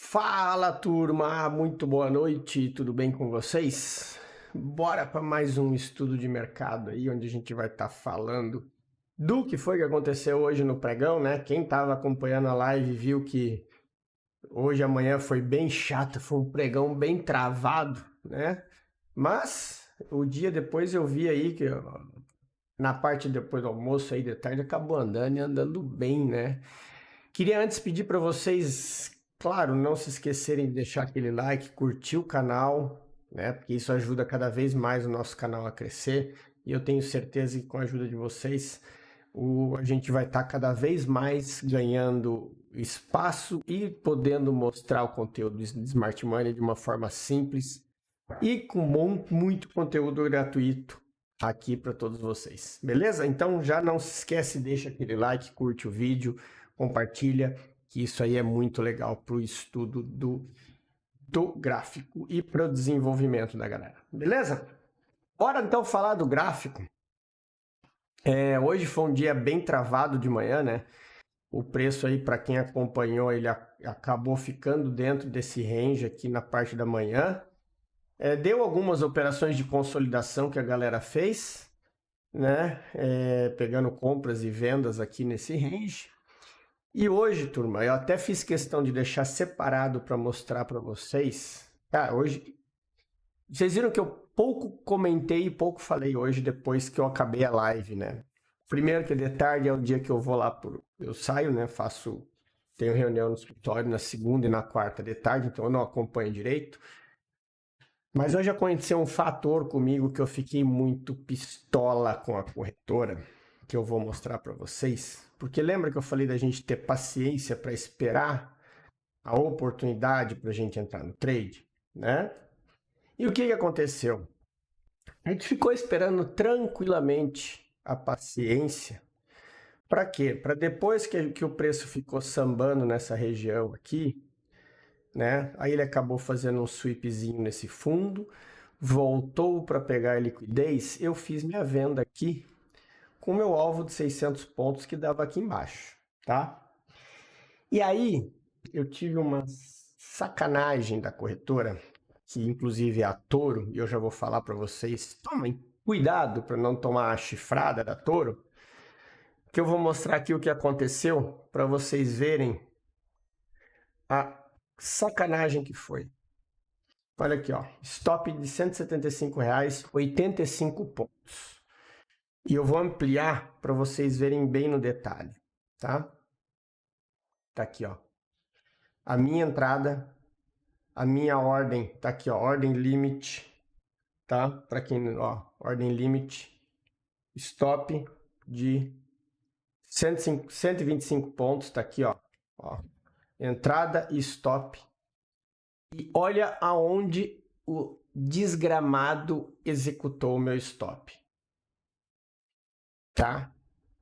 Fala, turma! Muito boa noite, tudo bem com vocês? Bora para mais um estudo de mercado aí, onde a gente vai estar falando do que foi que aconteceu hoje no pregão, né? Quem estava acompanhando a live viu que hoje e amanhã foi bem chato, foi um pregão bem travado, né? Mas o dia depois eu vi aí que na parte depois do almoço aí de tarde acabou andando e andando bem, né? Queria antes pedir para vocês, claro, não se esquecerem de deixar aquele like, curtir o canal, né? Porque isso ajuda cada vez mais o nosso canal a crescer. E eu tenho certeza que com a ajuda de vocês, a gente vai estar cada vez mais ganhando espaço e podendo mostrar o conteúdo de Smart Money de uma forma simples e com muito conteúdo gratuito aqui para todos vocês. Beleza? Então já não se esquece, deixa aquele like, curte o vídeo, compartilha, que isso aí é muito legal para o estudo do gráfico e para o desenvolvimento da galera. Beleza? Bora então falar do gráfico. Hoje foi um dia bem travado de manhã, né? O preço aí, para quem acompanhou, ele acabou ficando dentro desse range aqui na parte da manhã. Deu algumas operações de consolidação que a galera fez, né? Pegando compras e vendas aqui nesse range. E hoje, turma, eu até fiz questão de deixar separado para mostrar para vocês. Cara, hoje, vocês viram que eu pouco comentei e pouco falei hoje depois que eu acabei a live, né? Primeiro que de tarde é o dia que eu vou lá, eu saio, né? Tenho reunião no escritório na segunda e na quarta de tarde, então eu não acompanho direito. Mas hoje aconteceu um fator comigo que eu fiquei muito pistola com a corretora, que eu vou mostrar para vocês. Porque lembra que eu falei da gente ter paciência para esperar a oportunidade para a gente entrar no trade, né? E o que aconteceu? A gente ficou esperando tranquilamente a paciência. Para quê? Para depois que o preço ficou sambando nessa região aqui, né? Aí ele acabou fazendo um sweepzinho nesse fundo, voltou para pegar a liquidez, eu fiz minha venda aqui com o meu alvo de 600 pontos que dava aqui embaixo, tá? E aí eu tive uma sacanagem da corretora, que inclusive é a Toro, e eu já vou falar para vocês, tomem cuidado para não tomar a chifrada da Toro, que eu vou mostrar aqui o que aconteceu para vocês verem a sacanagem que foi. Olha aqui, ó, stop de R$ 175,00, 85 pontos. E eu vou ampliar para vocês verem bem no detalhe, tá? Tá aqui, ó. A minha entrada, a minha ordem, tá aqui, ó, ordem limite, tá? Para quem, ó, ordem limite, stop de 125 pontos, tá aqui, ó. Entrada e stop. E olha aonde o desgramado executou o meu stop. Tá?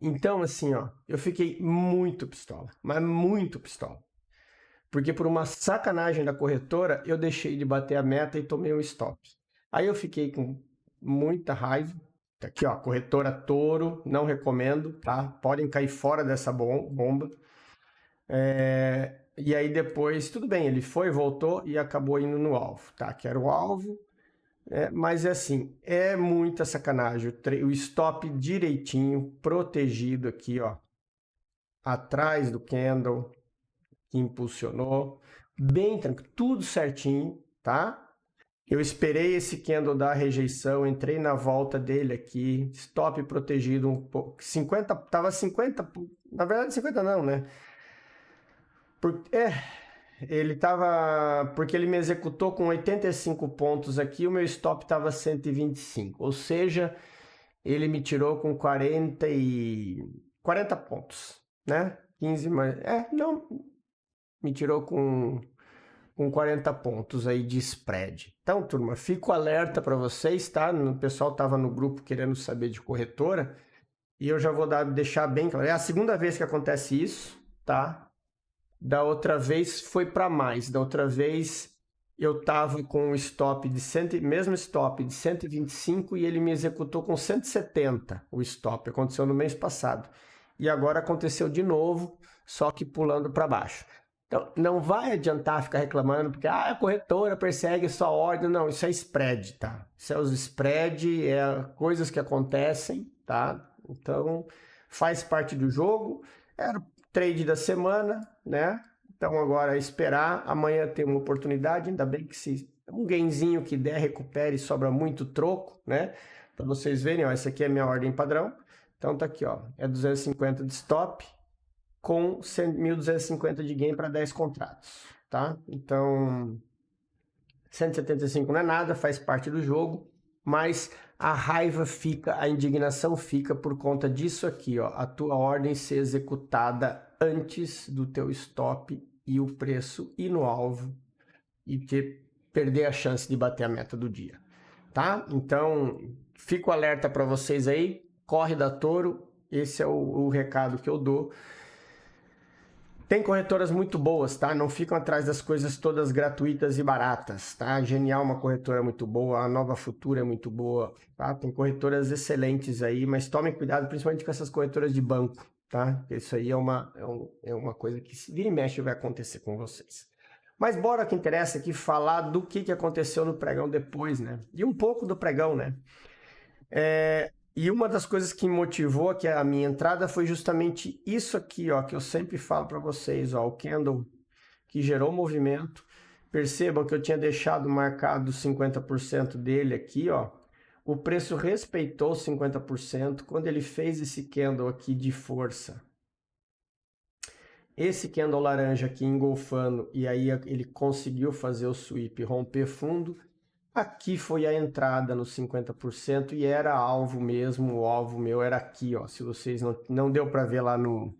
Então, assim, ó, eu fiquei muito pistola, mas muito pistola. Porque por uma sacanagem da corretora, eu deixei de bater a meta e tomei um stop. Aí eu fiquei com muita raiva. Tá aqui, ó, corretora Toro, não recomendo, tá? Podem cair fora dessa bomba. E aí depois, tudo bem, ele foi, voltou e acabou indo no alvo, tá? Que era o alvo. Mas é assim, é muita sacanagem. O stop direitinho, protegido aqui, ó. Atrás do candle que impulsionou. Bem tranquilo, tudo certinho, tá? Eu esperei esse candle dar rejeição, entrei na volta dele aqui, stop protegido um pouco. 50, tava 50, na verdade 50 não, né? Ele tava, porque ele me executou com 85 pontos aqui, o meu stop tava 125, ou seja, ele me tirou com 40 pontos, né? 15 mais, não, me tirou com 40 pontos aí de spread. Então, turma, fico alerta para vocês, tá? O pessoal tava no grupo querendo saber de corretora, e eu já vou deixar bem claro, é a segunda vez que acontece isso, tá? Da outra vez foi para mais. Da outra vez eu tava com um stop de mesmo stop de 125 e ele me executou com 170 o stop. Aconteceu no mês passado. E agora aconteceu de novo, só que pulando para baixo. Então, não vai adiantar ficar reclamando porque a corretora persegue sua ordem. Não, isso é spread, tá? Isso é os spread, coisas que acontecem, tá? Então, faz parte do jogo. Era o trade da semana, né? Então, agora é esperar. Amanhã tem uma oportunidade, ainda bem que se um gainzinho que der, recupere, sobra muito troco, né? Para vocês verem, ó, essa aqui é a minha ordem padrão. Então, tá aqui, ó, é 250 de stop, com 1.250 de gain para 10 contratos, tá? Então, 175 não é nada, faz parte do jogo, mas a raiva fica, a indignação fica por conta disso aqui, ó, a tua ordem ser executada antes do teu stop e o preço ir no alvo e perder a chance de bater a meta do dia, tá? Então, fico alerta para vocês aí, corre da Toro, esse é o recado que eu dou. Tem corretoras muito boas, tá? Não ficam atrás das coisas todas gratuitas e baratas, tá? Genial é uma corretora muito boa, a Nova Futura é muito boa, tá? Tem corretoras excelentes aí, mas tomem cuidado principalmente com essas corretoras de banco, tá? Isso aí é uma coisa que se vira e mexe vai acontecer com vocês. Mas bora que interessa aqui falar do que aconteceu no pregão depois, né? E um pouco do pregão, né? E uma das coisas que motivou aqui a minha entrada foi justamente isso aqui, ó, que eu sempre falo para vocês, ó, o candle que gerou movimento. Percebam que eu tinha deixado marcado 50% dele aqui, ó. O preço respeitou 50% quando ele fez esse candle aqui de força. Esse candle laranja aqui engolfando e aí ele conseguiu fazer o sweep, romper fundo. Aqui foi a entrada nos 50% e era alvo mesmo, o alvo meu era aqui, ó. Se vocês não deu para ver lá no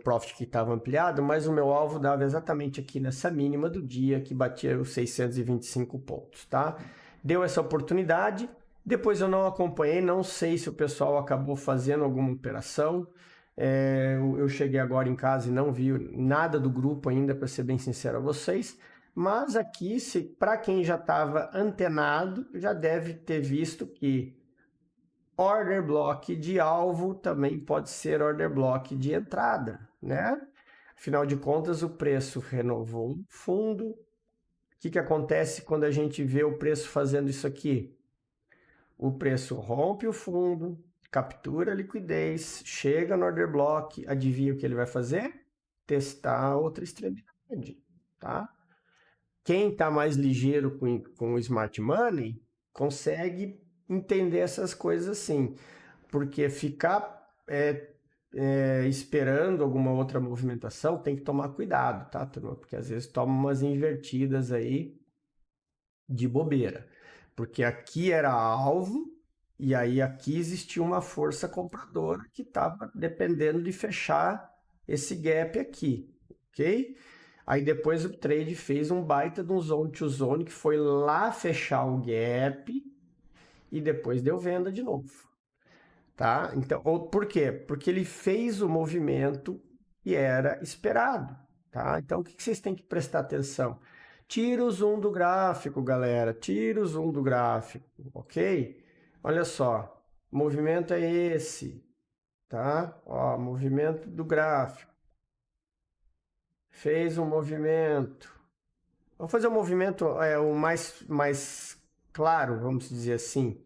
profit que estava ampliado, mas o meu alvo dava exatamente aqui nessa mínima do dia que batia os 625 pontos, tá? Deu essa oportunidade, depois eu não acompanhei, não sei se o pessoal acabou fazendo alguma operação. Eu cheguei agora em casa e não vi nada do grupo ainda, para ser bem sincero a vocês. Mas aqui, para quem já estava antenado, já deve ter visto que order block de alvo também pode ser order block de entrada, né? Afinal de contas, o preço renovou o fundo. O que acontece quando a gente vê o preço fazendo isso aqui? O preço rompe o fundo, captura a liquidez, chega no order block, adivinha o que ele vai fazer? Testar outra extremidade, tá? Quem está mais ligeiro com o Smart Money consegue entender essas coisas assim, porque ficar esperando alguma outra movimentação tem que tomar cuidado, tá, turma? Porque às vezes toma umas invertidas aí de bobeira, porque aqui era alvo e aí aqui existia uma força compradora que estava dependendo de fechar esse gap aqui, ok? Aí depois o trade fez um baita de um zone to zone que foi lá fechar o gap e depois deu venda de novo, tá? Então, por quê? Porque ele fez o movimento que era esperado, tá? Então, o que vocês têm que prestar atenção? Tira o zoom do gráfico, galera, tira o zoom do gráfico, ok? Olha só, o movimento é esse, tá? Ó, movimento do gráfico. Fez um movimento. Vamos fazer um movimento o mais claro, vamos dizer assim,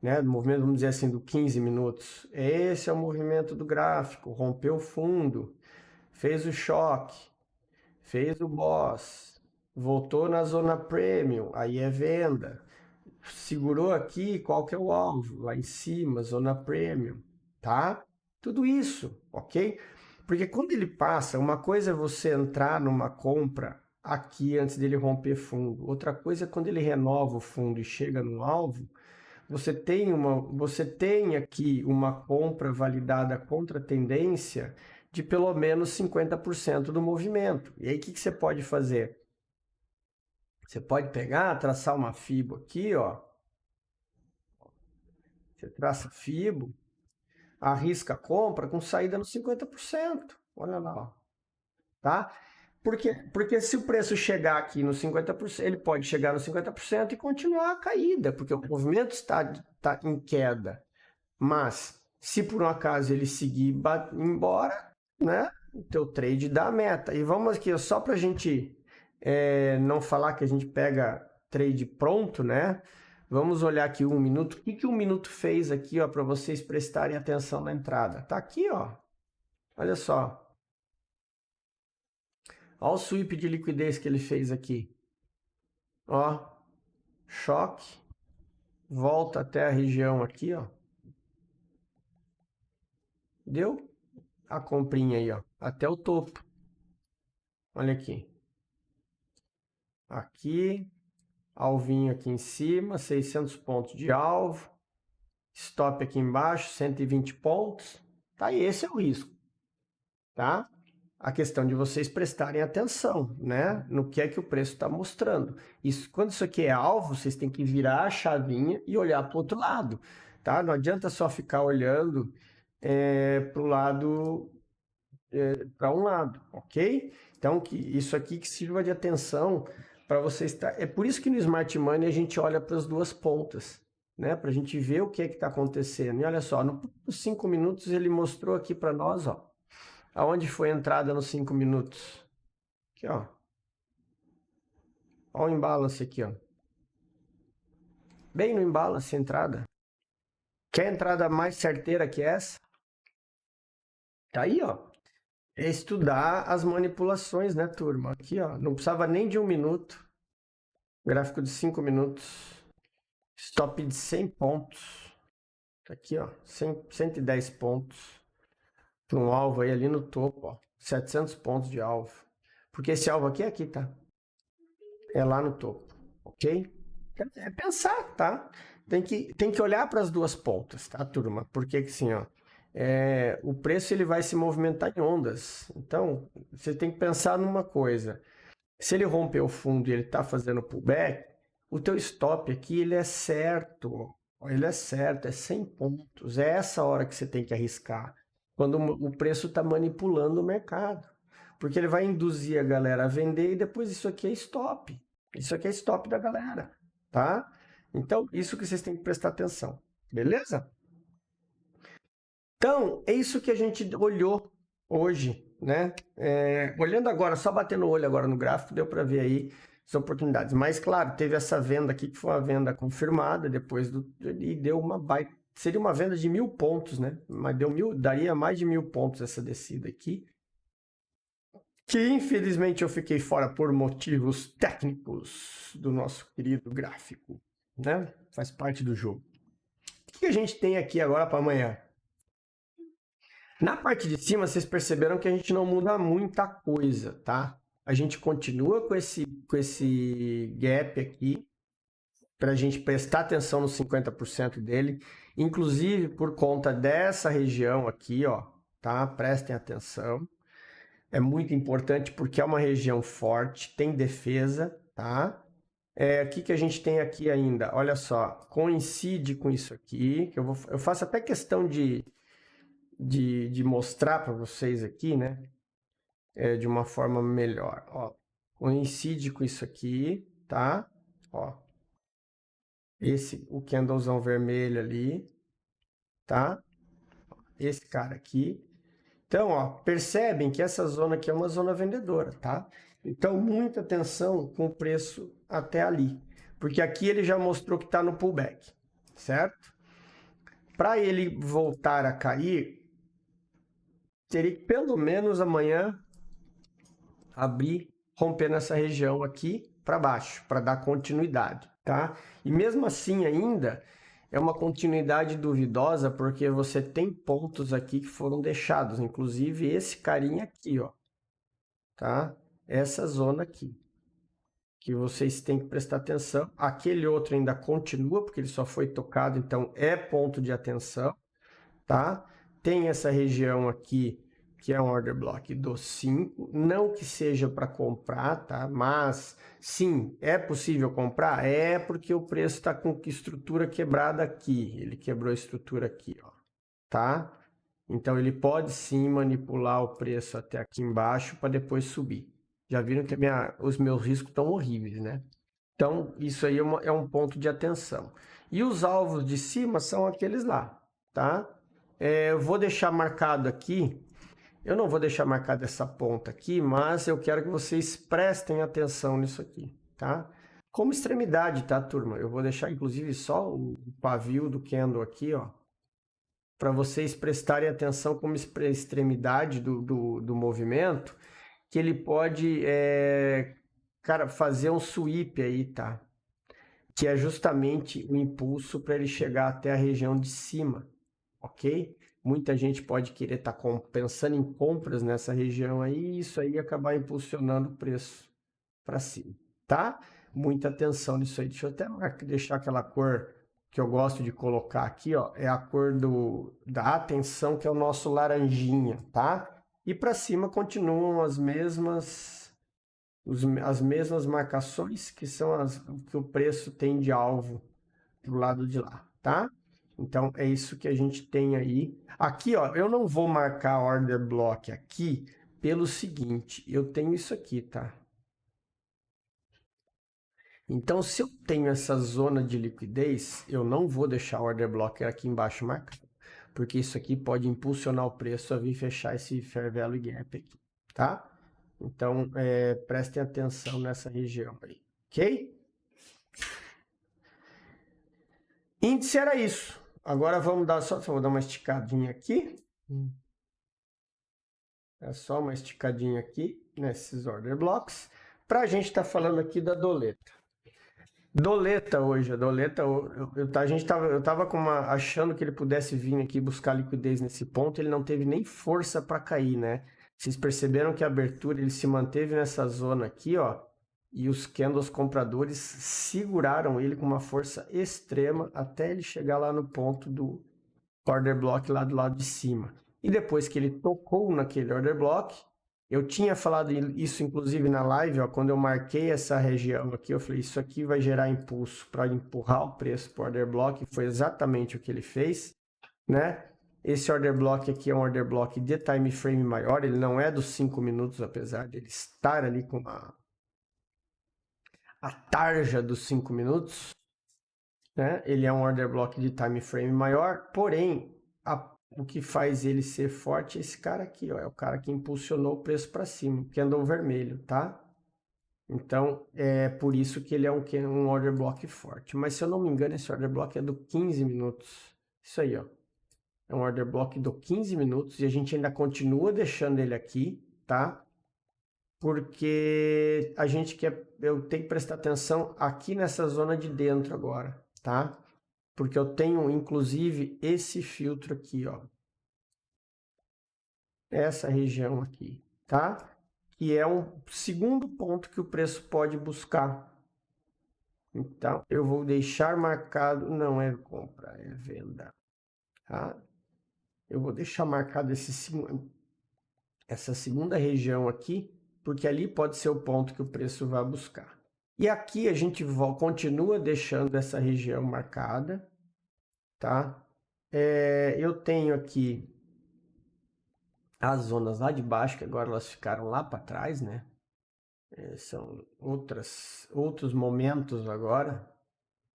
né? Movimento, vamos dizer assim, do 15 minutos. Esse é o movimento do gráfico. Rompeu o fundo, fez o choque, fez o boss, voltou na zona premium, aí é venda. Segurou aqui, qual que é o alvo? Lá em cima, zona premium, tá? Tudo isso, ok? Porque quando ele passa, uma coisa é você entrar numa compra aqui antes dele romper fundo. Outra coisa é quando ele renova o fundo e chega no alvo, você tem aqui uma compra validada contra a tendência de pelo menos 50% do movimento. E aí o que você pode fazer? Você pode pegar, traçar uma fibo aqui, ó. Você traça fibo, arrisca a compra com saída no 50%. Olha lá, ó. Tá? Porque se o preço chegar aqui no 50%, ele pode chegar no 50% e continuar a caída, porque o movimento está em queda. Mas, se por um acaso ele seguir embora, né, o teu trade da meta. E vamos aqui, só para a gente não falar que a gente pega trade pronto, né? Vamos olhar aqui 1 minuto. O que 1 minuto fez aqui, ó, para vocês prestarem atenção na entrada? Tá aqui, ó. Olha só. Olha o sweep de liquidez que ele fez aqui. Ó, choque. Volta até a região aqui, ó. Deu a comprinha aí, ó, até o topo. Olha aqui. Aqui, alvinho aqui em cima, 600 pontos de alvo. Stop aqui embaixo, 120 pontos. Tá, e esse é o risco, tá? A questão de vocês prestarem atenção, né, no que é que o preço está mostrando. Isso, quando isso aqui é alvo, vocês têm que virar a chavinha e olhar para o outro lado, tá? Não adianta só ficar olhando para o lado, para um lado, ok? Então, isso aqui que sirva de atenção para vocês. É por isso que no Smart Money a gente olha para as duas pontas, né? Para a gente ver o que é que está acontecendo. E olha só, nos 5 minutos ele mostrou aqui para nós, ó. Aonde foi a entrada nos 5 minutos? Aqui, ó. Olha o imbalance aqui, ó. Bem no imbalance a entrada. Quer entrada mais certeira que essa? Tá aí, ó. É estudar as manipulações, né, turma? Aqui, ó. Não precisava nem de 1 minuto. Gráfico de 5 minutos. Stop de 100 pontos. Tá aqui, ó. 110 pontos. Um alvo aí ali no topo, ó, 700 pontos de alvo. Porque esse alvo aqui é aqui, tá? É lá no topo, ok? É pensar, tá? Tem que olhar para as duas pontas, tá, turma? Porque assim, ó, o preço ele vai se movimentar em ondas. Então, você tem que pensar numa coisa. Se ele romper o fundo e ele tá fazendo pullback, o teu stop aqui, ele é certo. Ele é certo, é 100 pontos. É essa hora que você tem que arriscar. Quando o preço está manipulando o mercado. Porque ele vai induzir a galera a vender e depois isso aqui é stop. Isso aqui é stop da galera, tá? Então, isso que vocês têm que prestar atenção, beleza? Então, é isso que a gente olhou hoje, né? Olhando agora, só batendo o olho agora no gráfico, deu para ver aí as oportunidades. Mas, claro, teve essa venda aqui, que foi uma venda confirmada, depois e deu uma baita. Seria uma venda de 1000 pontos, né? Mas daria mais de 1000 pontos essa descida aqui. Que infelizmente eu fiquei fora por motivos técnicos do nosso querido gráfico, né? Faz parte do jogo. O que a gente tem aqui agora para amanhã? Na parte de cima, vocês perceberam que a gente não muda muita coisa, tá? A gente continua com esse gap aqui, para a gente prestar atenção nos 50% dele, inclusive por conta dessa região aqui, ó, tá? Prestem atenção. É muito importante porque é uma região forte, tem defesa, tá? O que a gente tem aqui ainda? Olha só, coincide com isso aqui, que eu faço até questão de mostrar para vocês aqui, né? De uma forma melhor, ó. Coincide com isso aqui, tá? Ó. O candlezão vermelho ali, tá? Esse cara aqui. Então, ó, percebem que essa zona aqui é uma zona vendedora, tá? Então, muita atenção com o preço até ali. Porque aqui ele já mostrou que está no pullback, certo? Para ele voltar a cair, teria que pelo menos amanhã abrir, romper nessa região aqui para baixo, para dar continuidade, tá? E mesmo assim ainda é uma continuidade duvidosa, porque você tem pontos aqui que foram deixados, inclusive esse carinha aqui, ó, tá? Essa zona aqui, que vocês têm que prestar atenção. Aquele outro ainda continua, porque ele só foi tocado, então é ponto de atenção, tá? Tem essa região aqui, que é um order block do 5, não que seja para comprar, tá? Mas sim, é possível comprar? É, porque o preço está com estrutura quebrada aqui, ele quebrou a estrutura aqui, ó, tá? Então ele pode sim manipular o preço até aqui embaixo para depois subir. Já viram que os meus riscos estão horríveis, né? Então isso aí é um ponto de atenção. E os alvos de cima são aqueles lá, tá? Eu vou deixar marcado aqui Eu não vou deixar marcada essa ponta aqui, mas eu quero que vocês prestem atenção nisso aqui, tá? Como extremidade, tá, turma? Eu vou deixar, inclusive, só o pavio do candle aqui, ó, para vocês prestarem atenção como extremidade do movimento, que ele pode, cara, fazer um sweep aí, tá? Que é justamente o impulso para ele chegar até a região de cima, ok? Muita gente pode querer estar pensando em compras nessa região aí, e isso aí acabar impulsionando o preço para cima, tá? Muita atenção nisso aí. Deixa eu até deixar aquela cor que eu gosto de colocar aqui, ó, é a cor da atenção, que é o nosso laranjinha, tá? E para cima continuam as mesmas marcações, que são as que o preço tem de alvo do lado de lá, tá? Então é isso que a gente tem aí. Aqui, ó, eu não vou marcar order block aqui pelo seguinte, eu tenho isso aqui, tá? Então, se eu tenho essa zona de liquidez, eu não vou deixar o order block aqui embaixo marcado, porque isso aqui pode impulsionar o preço a vir fechar esse fair value gap aqui, tá? Então, prestem atenção nessa região aí, ok? Índice era isso. Agora vamos dar só vou dar uma esticadinha aqui. É só uma esticadinha aqui nesses order blocks para a gente estar falando aqui da doleta. Doleta hoje, a doleta, eu estava achando que ele pudesse vir aqui buscar liquidez nesse ponto, ele não teve nem força para cair, né? Vocês perceberam que a abertura ele se manteve nessa zona aqui, ó, e os candles compradores seguraram ele com uma força extrema até ele chegar lá no ponto do order block lá do lado de cima. E depois que ele tocou naquele order block, eu tinha falado isso inclusive na live, ó, quando eu marquei essa região aqui, eu falei, isso aqui vai gerar impulso para empurrar o preço para o order block, foi exatamente o que ele fez, né? Esse order block aqui é um order block de time frame maior, ele não é dos 5 minutos, apesar de ele estar ali com a tarja dos 5 minutos, né? Ele é um order block de time frame maior, porém, o que faz ele ser forte é esse cara aqui, ó, é o cara que impulsionou o preço para cima, que andou vermelho, tá? Então, é por isso que ele é um order block forte. Mas se eu não me engano, esse order block é do 15 minutos. Isso aí, ó. É um order block do 15 minutos e a gente ainda continua deixando ele aqui, tá? Porque eu tenho que prestar atenção aqui nessa zona de dentro agora, tá? Porque eu tenho, inclusive, esse filtro aqui, ó. Essa região aqui, tá? Que é um segundo ponto que o preço pode buscar. Então, eu vou deixar marcado, não é compra, é venda, tá? Eu vou deixar marcado essa segunda região aqui, porque ali pode ser o ponto que o preço vai buscar. E aqui a gente continua deixando essa região marcada, tá? Eu tenho aqui as zonas lá de baixo, que agora elas ficaram lá para trás, né? São outros momentos agora,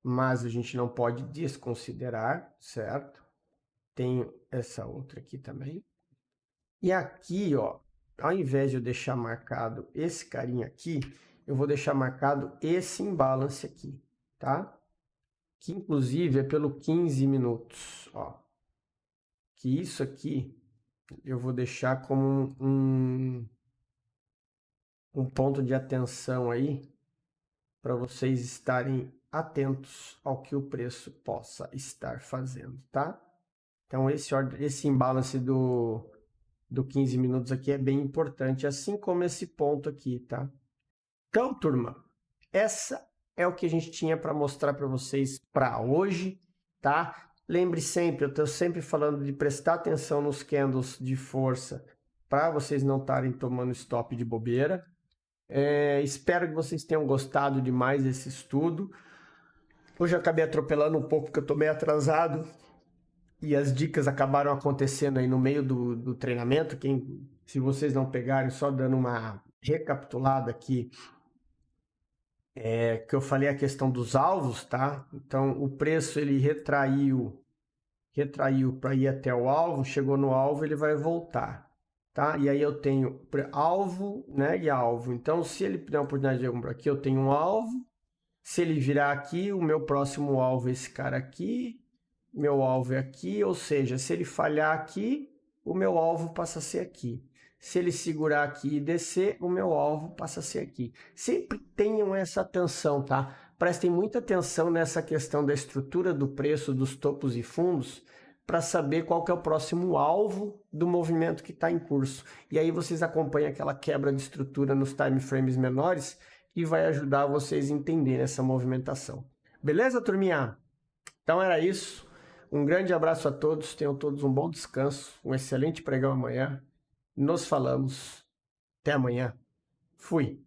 mas a gente não pode desconsiderar, certo? Tenho essa outra aqui também. E aqui, ó, ao invés de eu deixar marcado esse carinha aqui, eu vou deixar marcado esse imbalance aqui, tá? Que inclusive é pelo 15 minutos, ó. Que isso aqui eu vou deixar como um ponto de atenção aí para vocês estarem atentos ao que o preço possa estar fazendo, tá? Então esse imbalance do 15 minutos aqui é bem importante, assim como esse ponto aqui, tá? Então, turma, essa é o que a gente tinha para mostrar para vocês para hoje, tá? Lembre sempre, eu estou sempre falando de prestar atenção nos candles de força para vocês não estarem tomando stop de bobeira. Espero que vocês tenham gostado demais desse estudo. Hoje eu acabei atropelando um pouco porque eu estou meio atrasado e as dicas acabaram acontecendo aí no meio do treinamento. Se vocês não pegarem, só dando uma recapitulada aqui, que eu falei a questão dos alvos, tá? Então o preço ele retraiu para ir até o alvo, chegou no alvo, ele vai voltar, tá? E aí eu tenho alvo, né, e alvo. Então, se ele der uma oportunidade de comprar aqui, eu tenho um alvo. Se ele virar aqui, o meu próximo alvo é esse cara aqui, meu alvo é aqui, ou seja, se ele falhar aqui, o meu alvo passa a ser aqui. Se ele segurar aqui e descer, o meu alvo passa a ser aqui. Sempre tenham essa atenção, tá? Prestem muita atenção nessa questão da estrutura do preço dos topos e fundos para saber qual que é o próximo alvo do movimento que está em curso. E aí vocês acompanham aquela quebra de estrutura nos time frames menores e vai ajudar vocês a entenderem essa movimentação. Beleza, turminha? Então era isso. Um grande abraço a todos. Tenham todos um bom descanso, um excelente pregão amanhã. Nos falamos. Até amanhã. Fui.